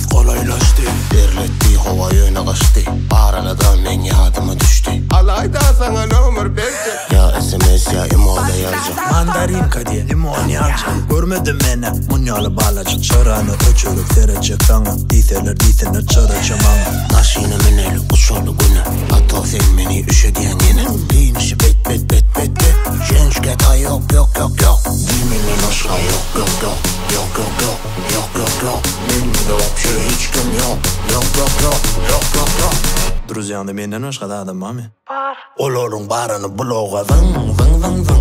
hayat kolaylaştı. Terletti hava yöne kaçtı. Araladan men yadıma düştü. Alayda sana numar belki. Ya SMS ya emo'da yazacağım. Mandarinka diye limon yazacağım. Görmedin beni munyalı balacık. Çırağını öçürüp verecek bana. Ditheler dithene çıracağım ana. Naşine meneli uçolu güne. Hatta filmini üşe diyen yine. Din işi bet. Gençke yok. Bilmeni naşka yok. Bilmeni вообще hiç kim yok. Yok. Друзья, на меня нож когда да маме. Olorun barını bloğa vın. Bloğa vın.